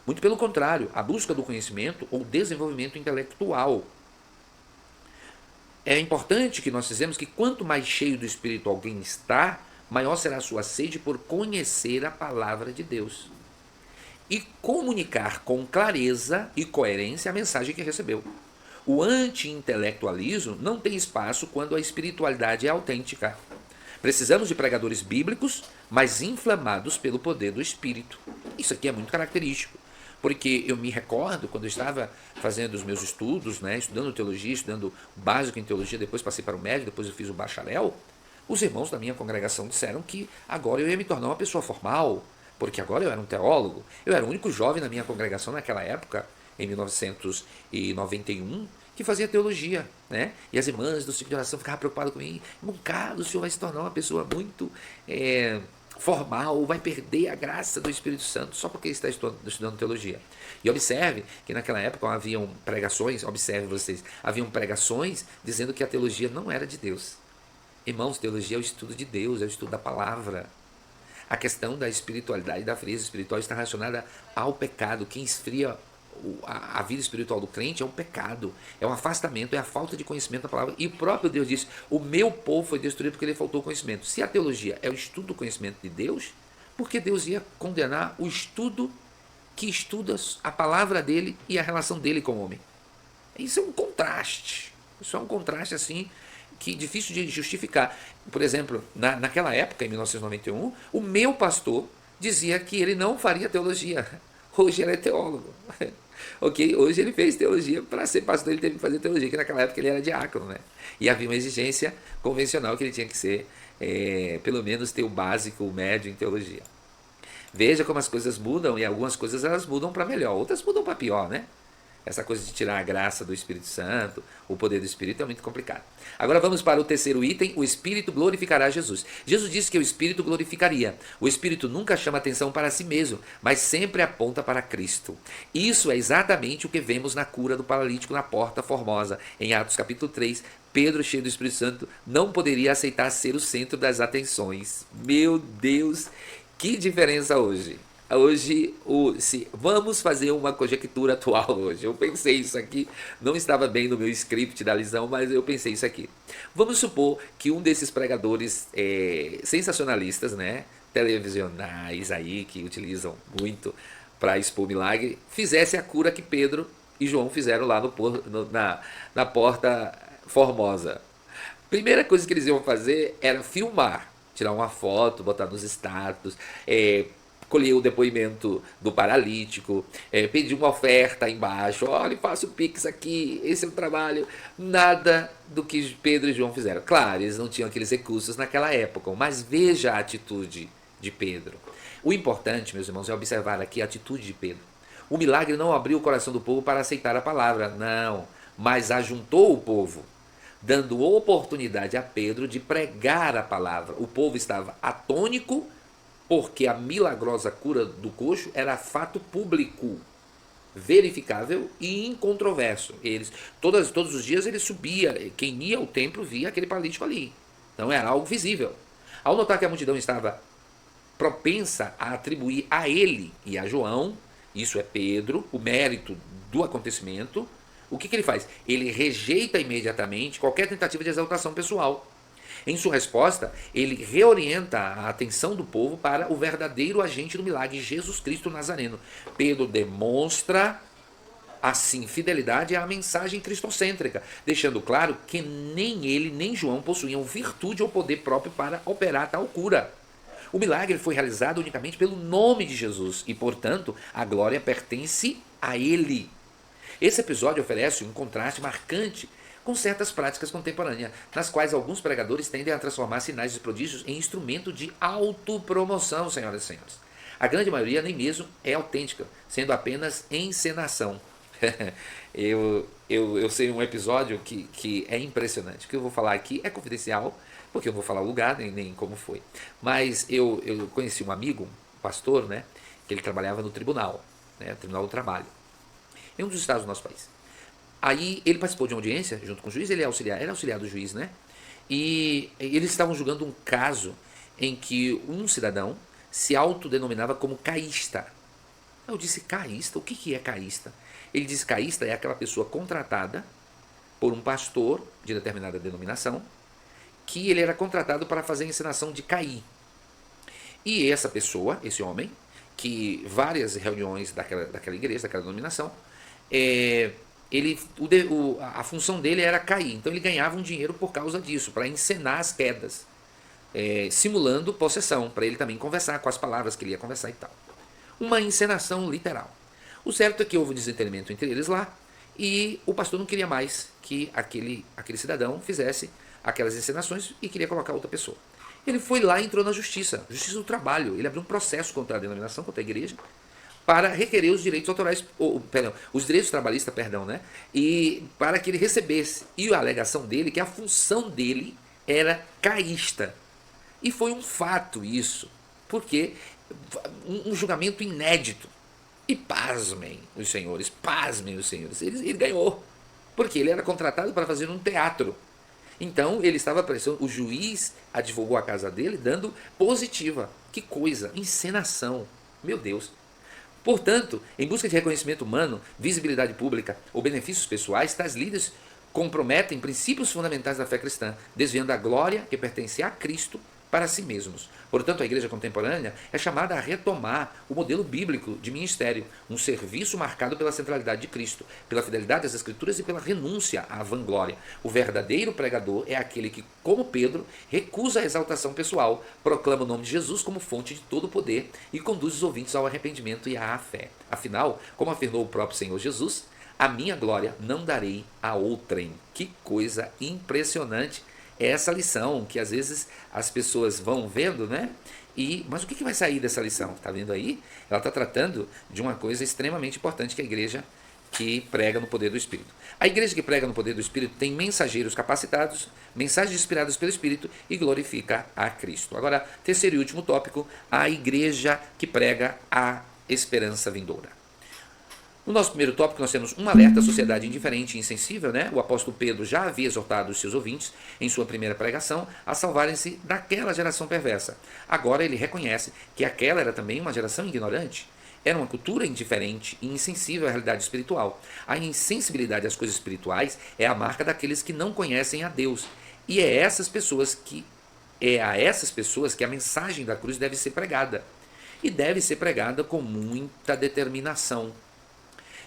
Muito pelo contrário, a busca do conhecimento ou desenvolvimento intelectual. É importante que nós dizemos que quanto mais cheio do Espírito alguém está, maior será a sua sede por conhecer a palavra de Deus e comunicar com clareza e coerência a mensagem que recebeu. O anti-intelectualismo não tem espaço quando a espiritualidade é autêntica. Precisamos de pregadores bíblicos, mas inflamados pelo poder do Espírito. Isso aqui é muito característico, porque eu me recordo quando eu estava fazendo os meus estudos, estudando teologia, estudando o básico em teologia, depois passei para o médio, depois eu fiz o bacharel. Os irmãos da minha congregação disseram que agora eu ia me tornar uma pessoa formal, porque agora eu era um teólogo. Eu era o único jovem na minha congregação naquela época, em 1991, que fazia teologia, E as irmãs do ciclo de oração ficavam preocupadas comigo. Irmão Carlos, o senhor vai se tornar uma pessoa muito formal, vai perder a graça do Espírito Santo só porque está estudando teologia. E observe que naquela época haviam pregações, haviam pregações dizendo que a teologia não era de Deus. Irmãos, teologia é o estudo de Deus, é o estudo da palavra. A questão da espiritualidade, da frieza espiritual está relacionada ao pecado. Quem esfria a vida espiritual do crente é um pecado, é um afastamento, é a falta de conhecimento da palavra. E o próprio Deus disse: o meu povo foi destruído porque lhe faltou conhecimento. Se a teologia é o estudo do conhecimento de Deus, por que Deus ia condenar o estudo que estuda a palavra dele e a relação dele com o homem? Isso é um contraste. Isso é um contraste assim que é difícil de justificar. Por exemplo, naquela época, em 1991, o meu pastor dizia que ele não faria teologia. Hoje ele é teólogo. Ok? Hoje ele fez teologia. Para ser pastor ele teve que fazer teologia, que naquela época ele era diácono, E havia uma exigência convencional que ele tinha que ser, pelo menos ter o básico, o médio em teologia. Veja como as coisas mudam, e algumas coisas elas mudam para melhor, outras mudam para pior, Essa coisa de tirar a graça do Espírito Santo, o poder do Espírito é muito complicado. Agora vamos para o terceiro item: o Espírito glorificará Jesus. Jesus disse que o Espírito glorificaria. O Espírito nunca chama atenção para si mesmo, mas sempre aponta para Cristo. Isso é exatamente o que vemos na cura do paralítico na Porta Formosa. Em Atos capítulo 3, Pedro, cheio do Espírito Santo, não poderia aceitar ser o centro das atenções. Meu Deus, que diferença hoje! Hoje, vamos fazer uma conjectura atual hoje. Eu pensei isso aqui, não estava bem no meu script da lição, mas eu pensei isso aqui. Vamos supor que um desses pregadores sensacionalistas, né, televisionais aí, que utilizam muito para expor milagre, fizesse a cura que Pedro e João fizeram lá na Porta Formosa. Primeira coisa que eles iam fazer era filmar, tirar uma foto, botar nos status, colher o depoimento do paralítico, pedir uma oferta aí embaixo, olha, faça o Pix aqui, esse é o trabalho. Nada do que Pedro e João fizeram. Claro, eles não tinham aqueles recursos naquela época, mas veja a atitude de Pedro. O importante, meus irmãos, é observar aqui a atitude de Pedro. O milagre não abriu o coração do povo para aceitar a palavra, não, mas ajuntou o povo, dando oportunidade a Pedro de pregar a palavra. O povo estava atônico, porque a milagrosa cura do coxo era fato público, verificável e incontroverso. Todos os dias ele subia, quem ia ao templo via aquele paralítico ali. Então era algo visível. Ao notar que a multidão estava propensa a atribuir a ele e a João, isso é Pedro, o mérito do acontecimento, o que ele faz? Ele rejeita imediatamente qualquer tentativa de exaltação pessoal. Em sua resposta, ele reorienta a atenção do povo para o verdadeiro agente do milagre, Jesus Cristo Nazareno. Pedro demonstra, assim, fidelidade à mensagem cristocêntrica, deixando claro que nem ele nem João possuíam virtude ou poder próprio para operar tal cura. O milagre foi realizado unicamente pelo nome de Jesus e, portanto, a glória pertence a ele. Esse episódio oferece um contraste marcante com certas práticas contemporâneas, nas quais alguns pregadores tendem a transformar sinais e prodígios em instrumento de autopromoção, senhoras e senhores. A grande maioria nem mesmo é autêntica, sendo apenas encenação. eu sei um episódio que é impressionante. O que eu vou falar aqui é confidencial, porque eu não vou falar o lugar, nem como foi. Mas eu conheci um amigo, um pastor, né, que ele trabalhava no tribunal, né, Tribunal do Trabalho, em um dos estados do nosso país. Aí ele participou de uma audiência junto com o juiz, ele era auxiliar do juiz, né? E eles estavam julgando um caso em que um cidadão se autodenominava como caísta. Eu disse, caísta? O que é caísta? Ele disse, caísta é aquela pessoa contratada por um pastor de determinada denominação, que ele era contratado para fazer a encenação de cair. E essa pessoa, esse homem, que várias reuniões daquela igreja, daquela denominação, a função dele era cair, então ele ganhava um dinheiro por causa disso, para encenar as quedas, simulando possessão, para ele também conversar com as palavras que ele ia conversar e tal. Uma encenação literal. O certo é que houve um desentendimento entre eles lá, e o pastor não queria mais que aquele cidadão fizesse aquelas encenações e queria colocar outra pessoa. Ele foi lá e entrou na justiça do trabalho, ele abriu um processo contra a denominação, contra a igreja, para requerer os direitos autorais, os direitos trabalhistas, né? E para que ele recebesse. E a alegação dele que a função dele era caísta. E foi um fato isso, porque um julgamento inédito. E pasmem os senhores, ele ganhou, porque ele era contratado para fazer um teatro. Então ele estava pressionando, o juiz advogou a casa dele dando positiva. Que coisa, encenação, meu Deus. Portanto, em busca de reconhecimento humano, visibilidade pública ou benefícios pessoais, tais líderes comprometem princípios fundamentais da fé cristã, desviando a glória que pertence a Cristo para si mesmos. Portanto, a igreja contemporânea é chamada a retomar o modelo bíblico de ministério, um serviço marcado pela centralidade de Cristo, pela fidelidade às Escrituras e pela renúncia à vanglória. O verdadeiro pregador é aquele que, como Pedro, recusa a exaltação pessoal, proclama o nome de Jesus como fonte de todo o poder e conduz os ouvintes ao arrependimento e à fé. Afinal, como afirmou o próprio Senhor Jesus, a minha glória não darei a outrem. Que coisa impressionante essa lição, que às vezes as pessoas vão vendo, né? Mas o que vai sair dessa lição? Está vendo aí? Ela está tratando de uma coisa extremamente importante, que é a igreja que prega no poder do Espírito. A igreja que prega no poder do Espírito tem mensageiros capacitados, mensagens inspiradas pelo Espírito e glorifica a Cristo. Agora, terceiro e último tópico, a igreja que prega a esperança vindoura. No nosso primeiro tópico, nós temos um alerta à sociedade indiferente e insensível, né? O apóstolo Pedro já havia exortado os seus ouvintes, em sua primeira pregação, a salvarem-se daquela geração perversa. Agora ele reconhece que aquela era também uma geração ignorante. Era uma cultura indiferente e insensível à realidade espiritual. A insensibilidade às coisas espirituais é a marca daqueles que não conhecem a Deus. E é a essas pessoas que a mensagem da cruz deve ser pregada. E deve ser pregada com muita determinação.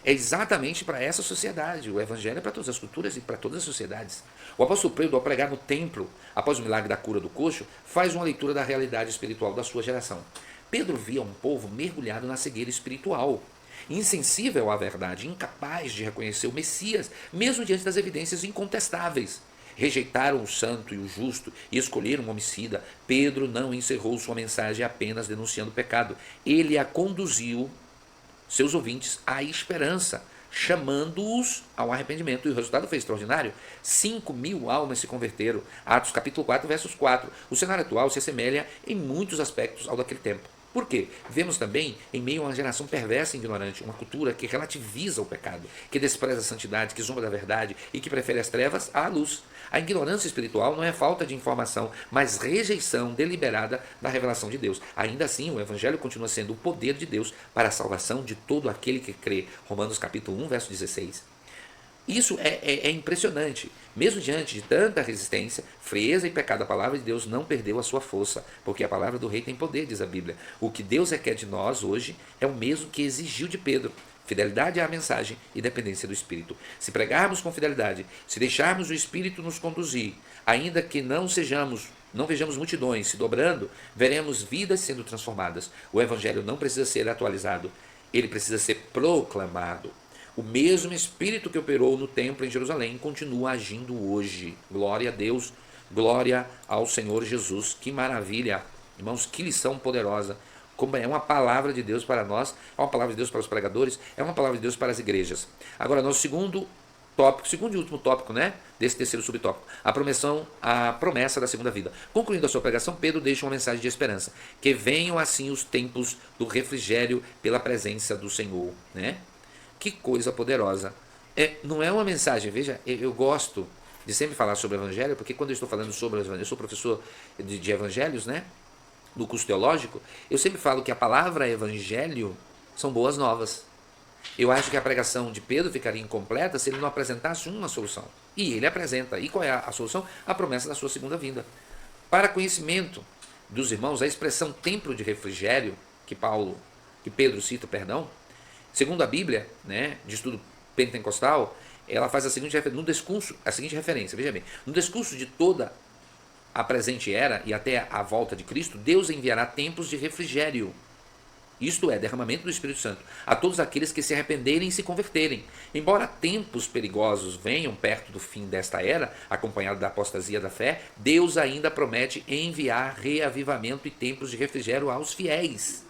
É exatamente para essa sociedade. O evangelho é para todas as culturas e para todas as sociedades. O apóstolo Pedro, ao pregar no templo, após o milagre da cura do coxo, faz uma leitura da realidade espiritual da sua geração. Pedro via um povo mergulhado na cegueira espiritual, insensível à verdade, incapaz de reconhecer o Messias, mesmo diante das evidências incontestáveis. Rejeitaram o santo e o justo e escolheram um homicida. Pedro não encerrou sua mensagem apenas denunciando o pecado. Ele a conduziu, seus ouvintes, à esperança, chamando-os ao arrependimento. E o resultado foi extraordinário. 5.000 almas se converteram. Atos capítulo 4, versos 4. O cenário atual se assemelha em muitos aspectos ao daquele tempo. Por quê? Vemos também, em meio a uma geração perversa e ignorante, uma cultura que relativiza o pecado, que despreza a santidade, que zomba da verdade e que prefere as trevas à luz. A ignorância espiritual não é falta de informação, mas rejeição deliberada da revelação de Deus. Ainda assim, o Evangelho continua sendo o poder de Deus para a salvação de todo aquele que crê. Romanos capítulo 1, verso 16. Isso é impressionante. Mesmo diante de tanta resistência, frieza e pecado, a palavra de Deus não perdeu a sua força, porque a palavra do rei tem poder, diz a Bíblia. O que Deus requer de nós hoje é o mesmo que exigiu de Pedro: fidelidade à mensagem e dependência do Espírito. Se pregarmos com fidelidade, se deixarmos o Espírito nos conduzir, ainda que não vejamos multidões se dobrando, veremos vidas sendo transformadas. O Evangelho não precisa ser atualizado, ele precisa ser proclamado. O mesmo Espírito que operou no templo em Jerusalém continua agindo hoje. Glória a Deus, glória ao Senhor Jesus. Que maravilha, irmãos, que lição poderosa. Como é uma palavra de Deus para nós, é uma palavra de Deus para os pregadores, é uma palavra de Deus para as igrejas. Agora, nosso segundo e último tópico, né, desse terceiro subtópico, a promessa da segunda vida. Concluindo a sua pregação, Pedro deixa uma mensagem de esperança: que venham assim os tempos do refrigério pela presença do Senhor, né? Que coisa poderosa. Não é uma mensagem, veja, eu gosto de sempre falar sobre o Evangelho, porque quando eu estou falando sobre o Evangelho, eu sou professor de Evangelhos, né, no curso teológico, eu sempre falo que a palavra Evangelho são boas novas. Eu acho que a pregação de Pedro ficaria incompleta se ele não apresentasse uma solução. E ele apresenta. E qual é a solução? A promessa da sua segunda vinda. Para conhecimento dos irmãos, a expressão templo de refrigério, que Pedro cita, segundo a Bíblia, né, de estudo pentecostal, ela faz a seguinte referência, veja bem: no discurso de toda a presente era e até a volta de Cristo, Deus enviará tempos de refrigério, isto é, derramamento do Espírito Santo, a todos aqueles que se arrependerem e se converterem. Embora tempos perigosos venham perto do fim desta era, acompanhado da apostasia da fé, Deus ainda promete enviar reavivamento e tempos de refrigério aos fiéis.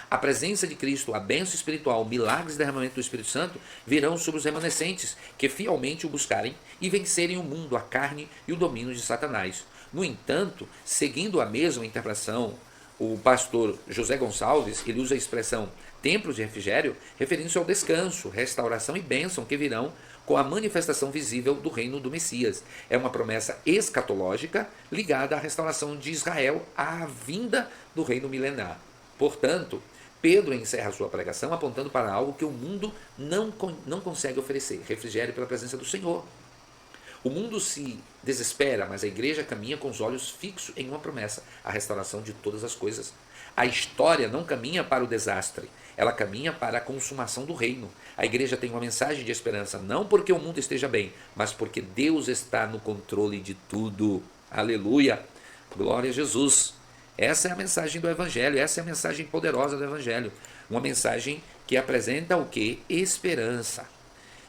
A presença de Cristo, a bênção espiritual, milagres e derramamento do Espírito Santo virão sobre os remanescentes que fielmente o buscarem e vencerem o mundo, a carne e o domínio de Satanás. No entanto, seguindo a mesma interpretação, o pastor José Gonçalves, ele usa a expressão templo de refrigério, referindo-se ao descanso, restauração e bênção que virão com a manifestação visível do reino do Messias. É uma promessa escatológica ligada à restauração de Israel à vinda do reino milenar. Portanto, Pedro encerra sua pregação apontando para algo que o mundo não consegue oferecer: refrigério pela presença do Senhor. O mundo se desespera, mas a igreja caminha com os olhos fixos em uma promessa: a restauração de todas as coisas. A história não caminha para o desastre, ela caminha para a consumação do reino. A igreja tem uma mensagem de esperança, não porque o mundo esteja bem, mas porque Deus está no controle de tudo. Aleluia! Glória a Jesus! Essa é a mensagem do Evangelho, essa é a mensagem poderosa do Evangelho. Uma mensagem que apresenta o quê? Esperança.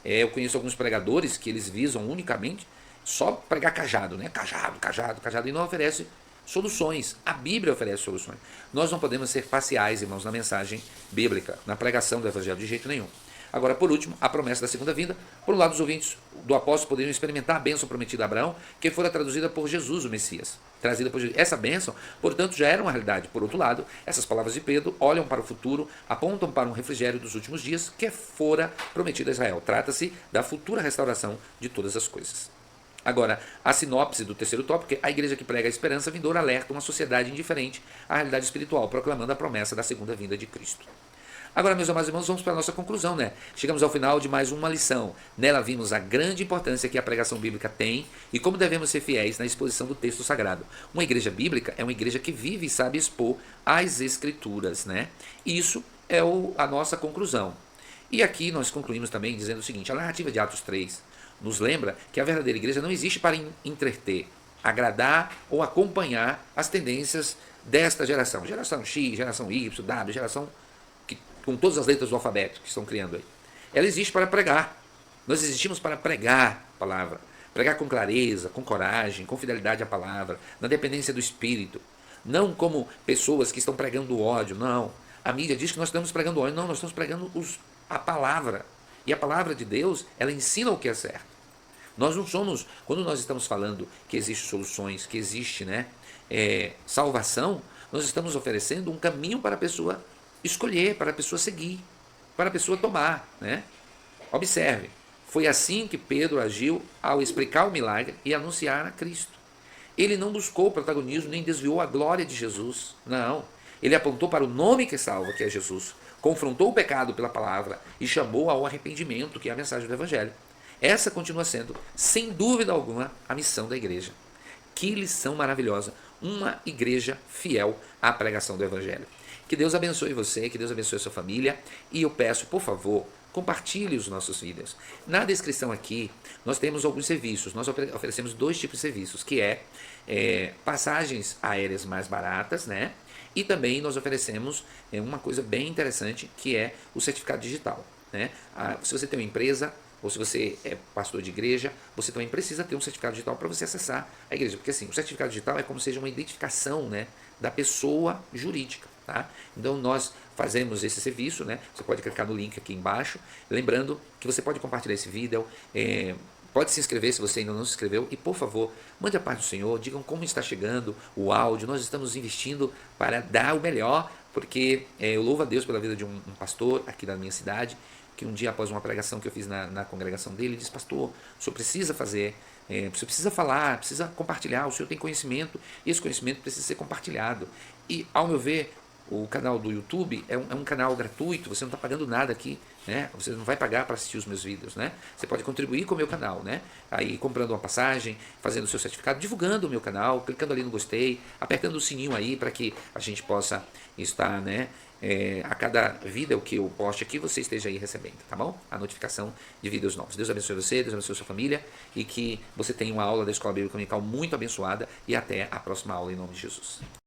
Eu conheço alguns pregadores que eles visam unicamente só pregar cajado, né? Cajado, e não oferece soluções. A Bíblia oferece soluções. Nós não podemos ser parciais, irmãos, na mensagem bíblica, na pregação do Evangelho, de jeito nenhum. Agora, por último, a promessa da segunda vinda. Por um lado, os ouvintes do apóstolo poderiam experimentar a bênção prometida a Abraão, que fora traduzida por Jesus, o Messias. trazida por Jesus. Essa bênção, portanto, já era uma realidade. Por outro lado, essas palavras de Pedro olham para o futuro, apontam para um refrigério dos últimos dias que fora prometido a Israel. Trata-se da futura restauração de todas as coisas. Agora, a sinopse do terceiro tópico é a igreja que prega a esperança vindoura alerta uma sociedade indiferente à realidade espiritual, proclamando a promessa da segunda vinda de Cristo. Agora, meus amados irmãos, vamos para a nossa conclusão, né? Chegamos ao final de mais uma lição. Nela vimos a grande importância que a pregação bíblica tem e como devemos ser fiéis na exposição do texto sagrado. Uma igreja bíblica é uma igreja que vive e sabe expor as escrituras, né? Isso é a nossa conclusão. E aqui nós concluímos também dizendo o seguinte: a narrativa de Atos 3 nos lembra que a verdadeira igreja não existe para entreter, agradar ou acompanhar as tendências desta geração. Geração X, geração Y, W, geração com todas as letras do alfabeto que estão criando aí. Ela existe para pregar. Nós existimos para pregar a palavra. Pregar com clareza, com coragem, com fidelidade à palavra, na dependência do Espírito. Não como pessoas que estão pregando o ódio, não. A mídia diz que nós estamos pregando ódio. Não, nós estamos pregando a palavra. E a palavra de Deus, ela ensina o que é certo. Nós não somos, quando nós estamos falando que existem soluções, que existe salvação, nós estamos oferecendo um caminho para a pessoa escolher, para a pessoa seguir, para a pessoa tomar, né? Observe, foi assim que Pedro agiu ao explicar o milagre e anunciar a Cristo. Ele não buscou o protagonismo, nem desviou a glória de Jesus, não. Ele apontou para o nome que salva, que é Jesus, confrontou o pecado pela palavra e chamou ao arrependimento, que é a mensagem do Evangelho. Essa continua sendo, sem dúvida alguma, a missão da igreja. Que lição maravilhosa, uma igreja fiel à pregação do Evangelho. Que Deus abençoe você, que Deus abençoe a sua família. E eu peço, por favor, compartilhe os nossos vídeos. Na descrição aqui, nós temos alguns serviços. Nós oferecemos 2 tipos de serviços, que passagens aéreas mais baratas, né? E também nós oferecemos uma coisa bem interessante, que é o certificado digital, né? Se você tem uma empresa, ou se você é pastor de igreja, você também precisa ter um certificado digital para você acessar a igreja. Porque assim, o certificado digital é como seja uma identificação, né, da pessoa jurídica. Tá? Então nós fazemos esse serviço, né? Você pode clicar no link aqui embaixo. Lembrando que você pode compartilhar esse vídeo, pode se inscrever se você ainda não se inscreveu. E por favor, mande a paz do Senhor, digam como está chegando o áudio. Nós estamos investindo para dar o melhor, porque eu louvo a Deus pela vida de um pastor aqui da minha cidade, que um dia após uma pregação que eu fiz na congregação dele, disse: pastor, o senhor precisa fazer, você precisa falar, precisa compartilhar, o senhor tem conhecimento, e esse conhecimento precisa ser compartilhado. E ao meu ver, o canal do YouTube é um canal gratuito, você não está pagando nada aqui, né? Você não vai pagar para assistir os meus vídeos, né? Você pode contribuir com o meu canal, né? Aí comprando uma passagem, fazendo o seu certificado, divulgando o meu canal, clicando ali no gostei, apertando o sininho aí para que a gente possa estar, né? A cada vídeo que eu poste aqui, você esteja aí recebendo, tá bom? A notificação de vídeos novos. Deus abençoe você, Deus abençoe a sua família e que você tenha uma aula da Escola Bíblica Dominical muito abençoada e até a próxima aula em nome de Jesus.